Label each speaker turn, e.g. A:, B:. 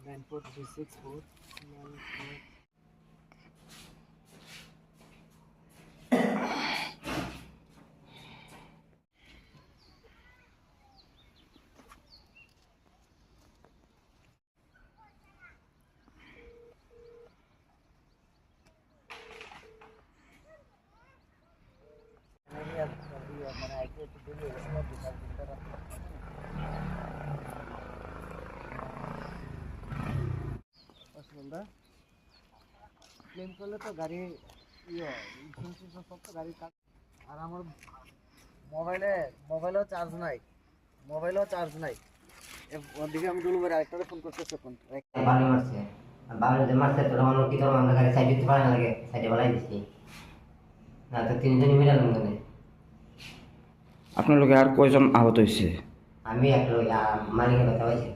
A: 94364 মানে আইতে একটু দেরি হয়ে গেছে অসুবিধা ক্লেম করলে তো গাড়ি ইন্স্যুরেন্স সব তো গাড়ির কাজ। আর আমার মোবাইলেও চার্জ নাই ওদিকে আমি ডুলুবের আরেকটারে ফোন করতেছি ফোন
B: বালি মারছে বালি যে মারছে তো অন্য কি ধরো আমরা গাড়ি সাইড দিতে পারে না লাগে সাইডে বলাই দিছি না তো তিনজনই মিলে লঙ্গনে
C: আপনার লোকে আর কয়জন আহত হয়েছে?
B: আমি এক লোক মালিকের কথা হয়েছে